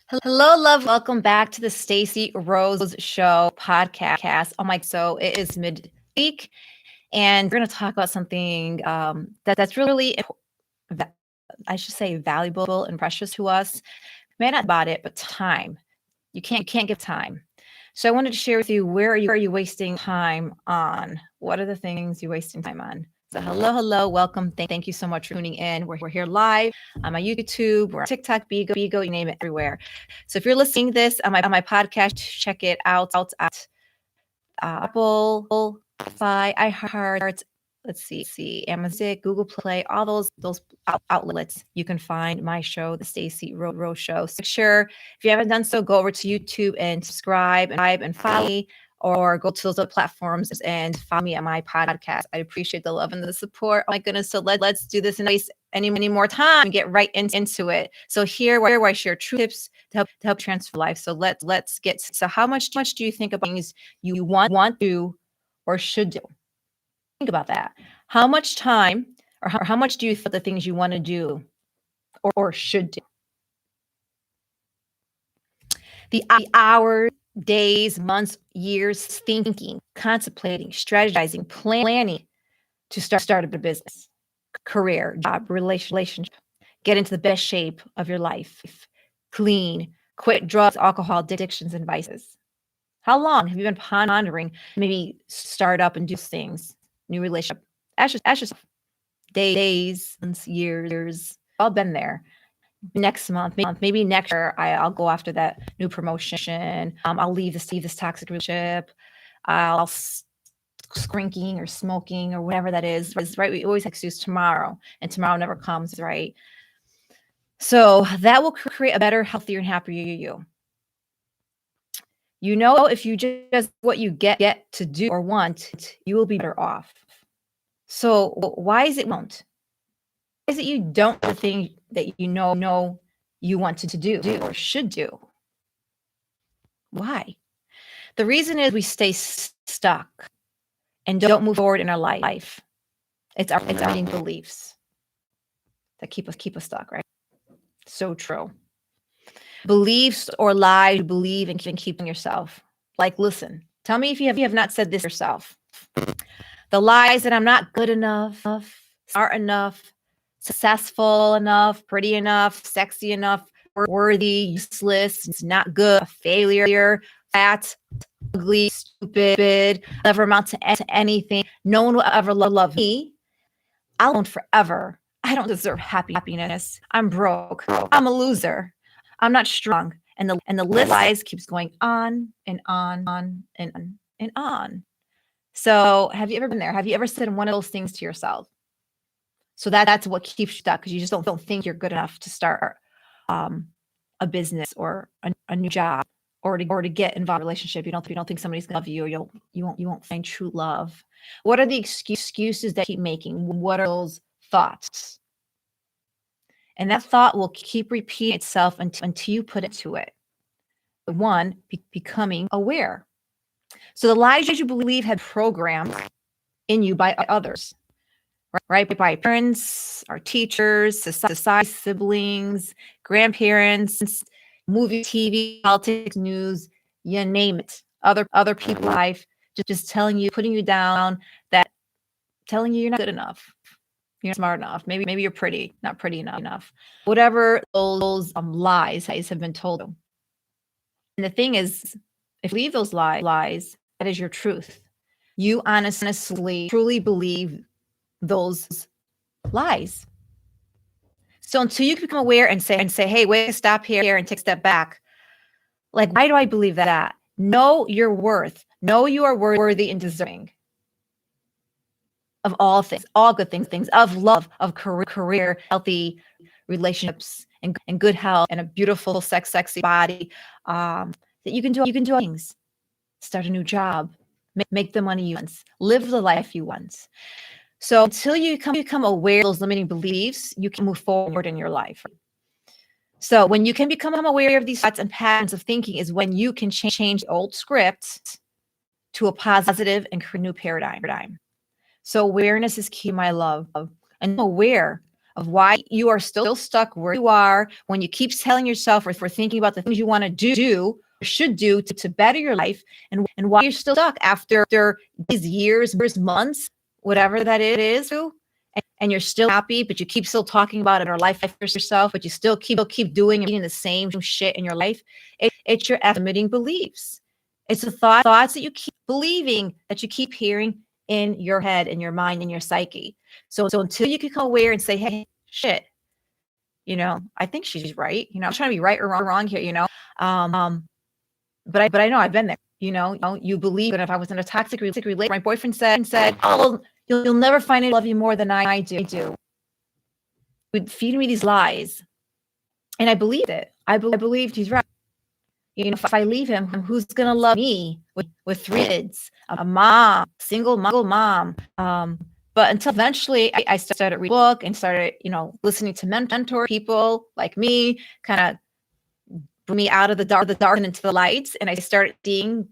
Hello, love. Welcome back to the Stacey Rose Show podcast. Oh my, so it is midweek, and we're going to talk about something that's really, I should say, valuable and precious to us. May not about it, but time. You can't give time. So I wanted to share with you, where are you wasting time on? What are the things you're wasting time on? So hello, welcome. Thank you so much for tuning in. We're here live on my YouTube, we're on TikTok, Bigo, you name it, everywhere. So if you're listening to this on my podcast, check it out at Apple, Spotify, iHeart, let's see, Amazon, Google Play, all those outlets. You can find my show, The Stacey Rose Show. So make sure, if you haven't done so, go over to YouTube and subscribe and follow me, or go to those other platforms and follow me on my podcast. I appreciate the love and the support. Oh my goodness. So let's do this and waste any more time and get right into it. So here where I share true tips to help transform life. So let's get, so how much do you think about things you want to do or should do? Think about that. How much time or how much do you think the things you want to do or should do? The hours, days, months, years thinking, contemplating, strategizing, planning to start a business, career, job, relationship, get into the best shape of your life, clean, quit drugs, alcohol, addictions, and vices. How long have you been pondering maybe start up and do things, new relationship? Ask yourself, days, months, years, all been there. Next month, maybe next year, I'll go after that new promotion. I'll leave this toxic relationship. I'll drinking or smoking or whatever that is, right? We always excuse tomorrow, and tomorrow never comes, right? So that will create a better, healthier, and happier you. You know, if you just what you get to do or want, you will be better off. So why is it won't? Why is it you don't do the thing that you know you want to do or should do? Why? The reason is we stay stuck and don't move forward in our life. It's our limiting beliefs that keep us stuck, right? So true. Beliefs or lies you believe and keeping yourself. Like, listen, tell me if you have not said this yourself. The lies that I'm not good enough, smart enough, successful enough, pretty enough, sexy enough, worthy, useless, it's not good, a failure, fat, ugly, stupid, never amount to anything. No one will ever love me. I'll alone forever. I don't deserve happiness. I'm broke. I'm a loser. I'm not strong. And the list of lies keeps going on and on and on. So have you ever been there? Have you ever said one of those things to yourself? So that's what keeps you stuck, because you just don't think you're good enough to start a business or a new job, or to get involved in a relationship. You don't think somebody's gonna love you, or you won't find true love. What are the excuses that you keep making? What are those thoughts? And that thought will keep repeating itself until you put it to it. One, becoming aware. So the lies you believe had programmed in you by others, right? By parents, our teachers, society, siblings, grandparents, movie, TV, politics, news, you name it. Other people's life, just telling you, putting you down, that telling you you're not good enough, you're not smart enough, maybe you're pretty, not pretty enough. Whatever those lies have been told you. And the thing is, if you leave those lies, that is your truth. You honestly, truly believe those lies. So until you become aware and say, hey, wait, stop here and take a step back. Like, why do I believe that? Know your worth. Know you are worthy and deserving of all things, all good things, of love, of career, healthy relationships, and good health, and a beautiful, sexy body. That you can do things. Start a new job, make the money you want, live the life you want. So until you become aware of those limiting beliefs, you can move forward in your life. So when you can become aware of these thoughts and patterns of thinking is when you can change the old script to a positive and new paradigm. So awareness is key, my love. And aware of why you are still stuck where you are when you keep telling yourself or thinking about the things you want to do or should do to better your life, and why you're still stuck after these years, months, whatever that is, and you're still happy, but you keep still talking about it or life for yourself, but you still keep doing and eating the same shit in your life. It's your limiting beliefs. It's the thoughts that you keep believing, that you keep hearing in your head, in your mind, in your psyche. So until you can become aware and say, hey, shit, I think she's right. I'm trying to be right or wrong here, but I know I've been there. You believe that if I was in a toxic relationship, my boyfriend said, oh, well, you'll never find anyone love you more than I do. Would feed me these lies, and I believed it. I believed he's right. If I leave him, who's gonna love me with 3 kids, a mom, single mom? But until eventually I started reading a book and started, listening to mentor people like me, kind of bring me out of the dark and into the lights. And I started seeing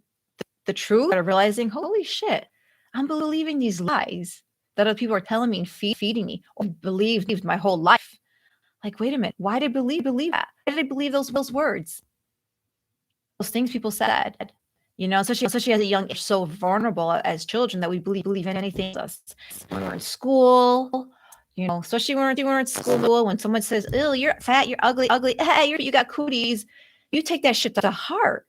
the truth, started realizing, holy shit, I'm believing these lies that other people are telling me and feeding me, or believed my whole life. Like, wait a minute, why did I believe that? Why did I believe those words? Those things people said, especially as a young age, so vulnerable as children that we believe in anything us. When we're in school, especially when we're in school, when someone says, "Oh, you're fat, you're ugly, hey, you got cooties," you take that shit to heart.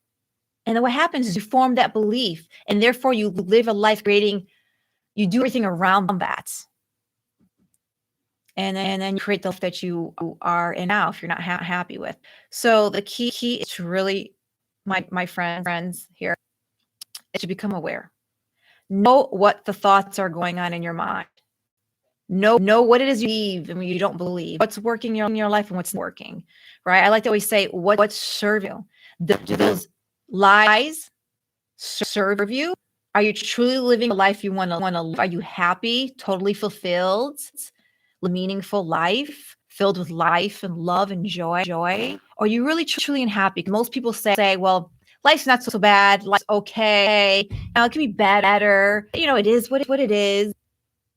And then what happens is you form that belief, and therefore you live a life you do everything around that. And then you create the life that you are in now if you're not happy with. So the key is to really, my friends here, is to become aware. Know what the thoughts are going on in your mind. Know what it is you believe and you don't believe. What's working in your life and what's not working, right? I like to always say, what's serving you? Do those lies serve you? Are you truly living the life you want to live? Are you happy, totally fulfilled, meaningful life, filled with life and love and joy? Or are you really truly unhappy? Most people say, well, life's not so bad. Life's okay. It can be better. It is what it is.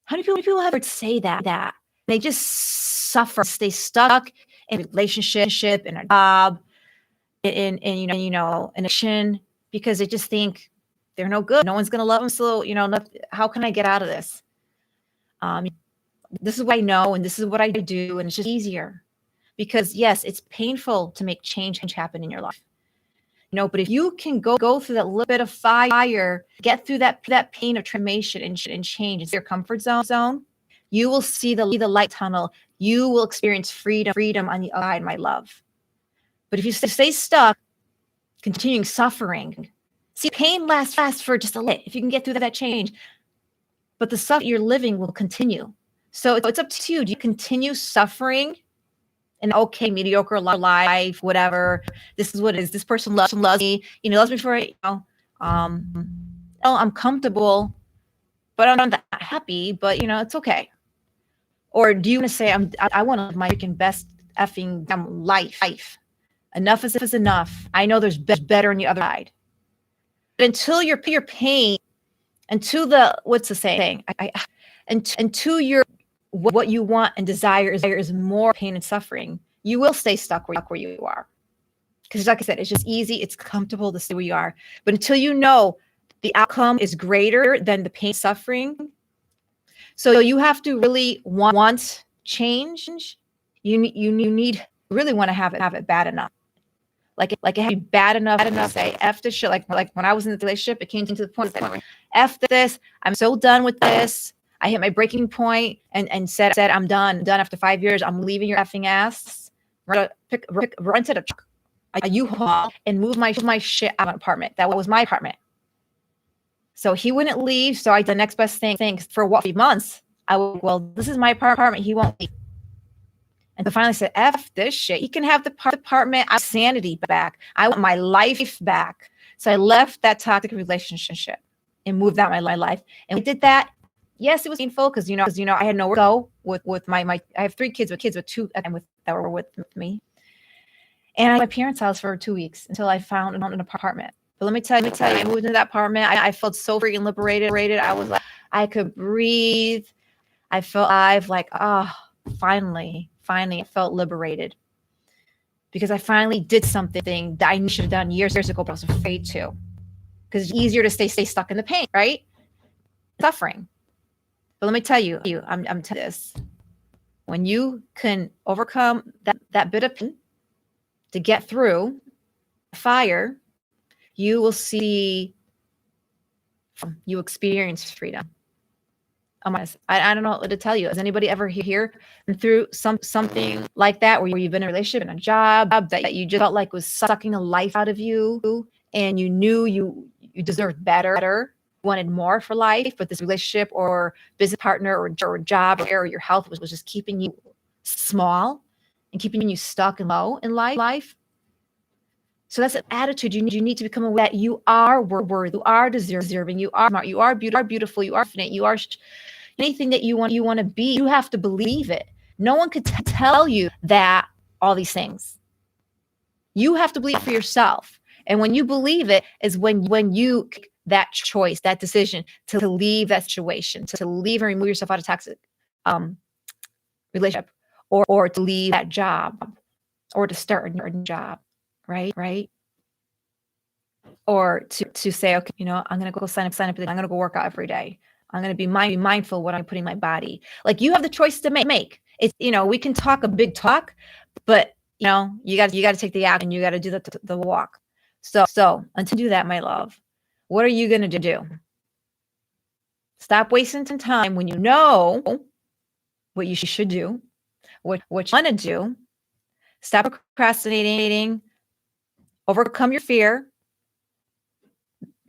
How many people ever say that? They just suffer, stay stuck in a relationship, in a job, in addiction, because they just think they're no good. No one's going to love them. So, how can I get out of this? This is what I know, and this is what I do, and it's just easier. Because yes, it's painful to make change happen in your life. But if you can go through that little bit of fire, get through that pain of transformation and change into your comfort zone, you will see the light tunnel. You will experience freedom on the other side, my love. But if you stay stuck, continuing suffering, see, pain lasts for just a little. If you can get through that change, but the suffering you're living will continue. So it's up to you. Do you continue suffering an okay, mediocre life, whatever? This is what it is. This person loves me. Loves me for I'm comfortable, but I'm not that happy. But it's okay. Or do you want to say I want to live my freaking best effing life? Enough is enough. I know there's better on the other side. But until your pain, until the what's the saying? Until your what you want and desire is more pain and suffering, you will stay stuck where you are. Because like I said, it's just easy. It's comfortable to stay where you are. But until you know the outcome is greater than the pain, suffering, so you have to really want change. You need really want to have it bad enough. Like it had to be bad enough to say F this shit. Like when I was in the relationship, it came to the point that F this. I'm so done with this. I hit my breaking point and said I'm done after 5 years. I'm leaving your effing ass. Rented a U-Haul and moved my shit out of an apartment. That was my apartment. So he wouldn't leave. So I did the next best thing for 3 months. I was, well, this is my apartment. He won't leave. And I finally said, F this shit. You can have the apartment. I want sanity back. I want my life back. So I left that toxic relationship and moved out my life. And we did that. Yes, it was painful because I had nowhere to go with my I have 3 kids with 2 that were with me. And I was at my parents' house for 2 weeks until I found an apartment. But let me tell you, I moved into that apartment. I felt so freaking liberated. I was like, I could breathe. I felt alive, like, finally, I felt liberated because I finally did something that I should have done years ago, but I was afraid to. Because it's easier to stay stuck in the pain, right? Suffering. But let me tell you, I'm telling you this. When you can overcome that bit of pain to get through fire, you will see, you experience freedom. I don't know what to tell you. Has anybody ever here been through something like that, where you've been in a relationship, in a job that you just felt like was sucking the life out of you, and you knew you deserved better, wanted more for life, but this relationship or business partner or job or your health was just keeping you small and keeping you stuck and low in life? So that's an attitude. You need to become aware that you are worthy, you are deserving, you are smart, you are beautiful, you are infinite, you are anything that you want to be. You have to believe it. No one could tell you that, all these things. You have to believe it for yourself. And when you believe it is when you make that choice, that decision to leave that situation, to leave and remove yourself out of toxic relationship, or to leave that job, or to start a new job, right? Or to say, okay, I'm going to go sign up. I'm going to go work out every day. I'm going to be mindful what I'm putting in my body. Like, you have the choice to make. It's, we can talk a big talk, but you got to take the action. You got to do the walk. So until you do that, my love, what are you going to do? Stop wasting some time when you know what you should do, what you want to do. Stop procrastinating, overcome your fear,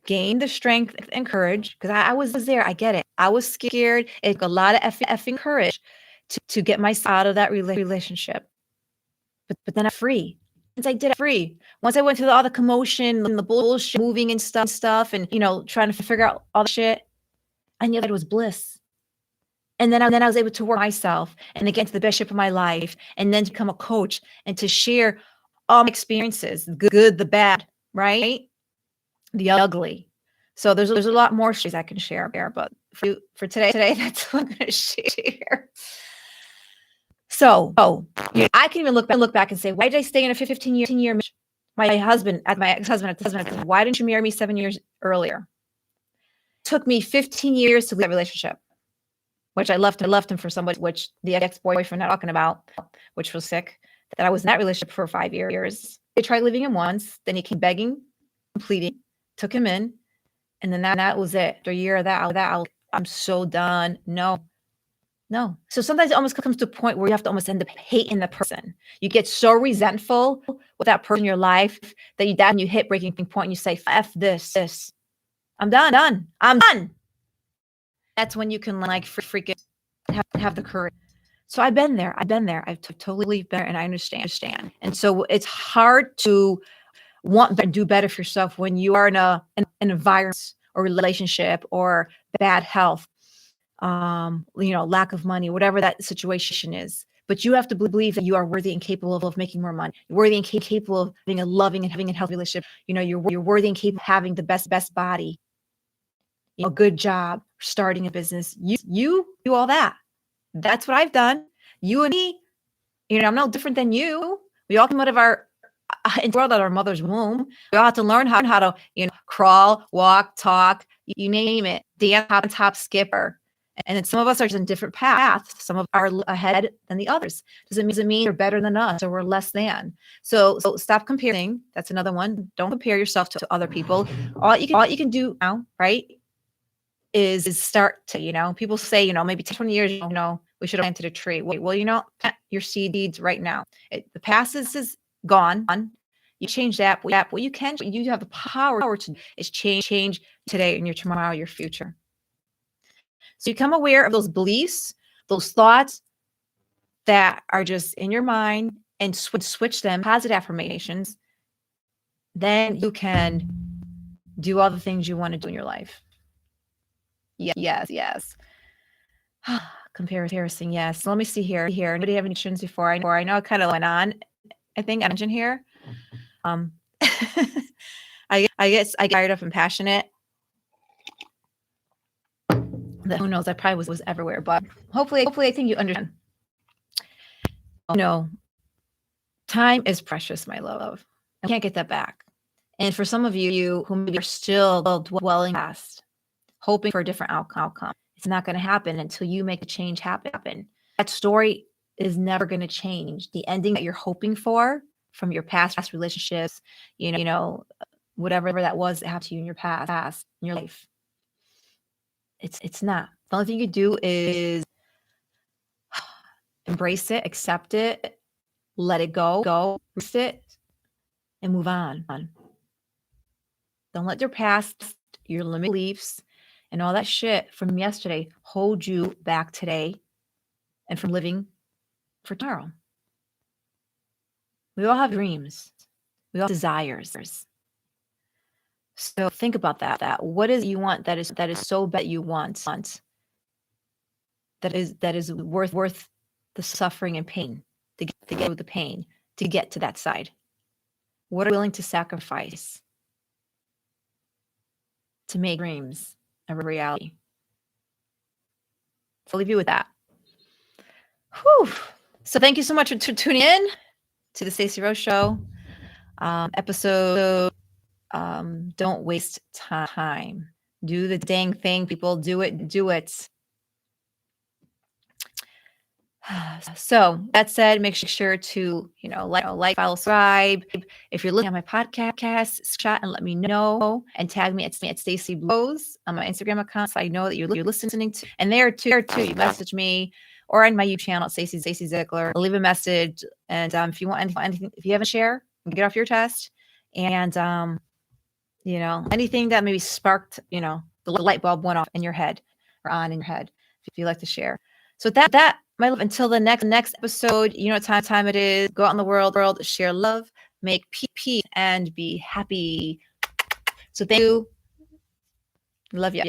gain the strength and courage, because I was there. I get it. I was scared. It took a lot of effing courage to get myself out of that relationship. But then I'm free. Once I did it, free. Once I went through all the commotion and the bullshit, moving and stuff, and trying to figure out all the shit, I knew that it was bliss. And then I was able to work myself and to get into the best shape of my life, and then to become a coach and to share all my experiences, the good, the bad, right? The ugly. So there's a lot more stories I can share there, but for today, that's what I'm going to share. So I can even look back and say, why did I stay in a 15-year marriage? My ex-husband at the time, why didn't you marry me 7 years earlier? It took me 15 years to leave that relationship, which I left him for somebody, which the ex-boyfriend I'm talking about, which was sick, that I was in that relationship for 5 years. I tried leaving him once, then he came begging, pleading, took him in, and then that was it. After a year of that, I'm so done. No. So sometimes it almost comes to a point where you have to almost end up hating the person. You get so resentful with that person in your life that you hit breaking point and you say, F this. I'm done. That's when you can freaking have the courage. So I've been there. I've totally been there, and I understand. And so it's hard to want to do better for yourself when you are in an environment or relationship or bad health, lack of money, whatever that situation is. But you have to believe that you are worthy and capable of making more money. You're worthy and capable of having a loving and having a healthy relationship. You're worthy and capable of having the best body, a good job, starting a business. You do all that. That's what I've done. You and me, I'm no different than you. We all come out of our out of our mother's womb. We all have to learn how to, crawl, walk, talk, you name it, dance, hop, skipper. And then some of us are just in different paths. Some of are ahead than the others. Doesn't mean you're better than us or we're less than. So stop comparing. That's another one. Don't compare yourself to other people. All you can do now, right, is start to, people say, maybe 10, 20 years, we should have planted a tree. Well, plant your seeds right now. The past is gone. You change that. What you can, you have the power to is change today and your tomorrow, your future. So you become aware of those beliefs, those thoughts that are just in your mind, and switch them positive affirmations. Then you can do all the things you want to do in your life. Yes. Comparison, yes. So let me see here. Anybody have any questions before? I know it kind of went on. I think I mentioned here. I guess I get fired up and passionate. Who knows? I probably was everywhere, but hopefully I think you understand. time is precious, my love. And we can't get that back. And for some of you who maybe are still dwelling past, hoping for a different outcome, it's not going to happen until you make a change happen. That story is never going to change. The ending that you're hoping for from your past relationships, whatever that was that happened to you in your past, in your life, it's not. The only thing you do is embrace it, accept it, let it go, release it, and move on. Don't let your past, your limited beliefs, and all that shit from yesterday hold you back today and from living for tomorrow. We all have dreams. We all have desires. So think about that. What is it you want that is so bad you want that is worth the suffering and pain to get through the pain to get to that side? What are you willing to sacrifice to make dreams a reality? So I'll leave you with that. Whew. So thank you so much for tuning in to the Stacey Rose Show episode. Don't waste time. Do the dang thing, people. Do it. So that said, make sure to like, follow, subscribe. If you're listening on my podcast, screenshot and let me know, and tag me at Stacey Rose on my Instagram account, so I know that you're listening to. And there too, you message me or on my YouTube channel, Stacey Ziegler. I'll leave a message, and if you want anything, if you have a share, get off your chest, and anything that maybe sparked, the light bulb went off in your head or on in your head, if you like to share. So that, my love, until the next episode, you know what time it is. Go out in the world, share love, make peace, and be happy. So thank you. Love you.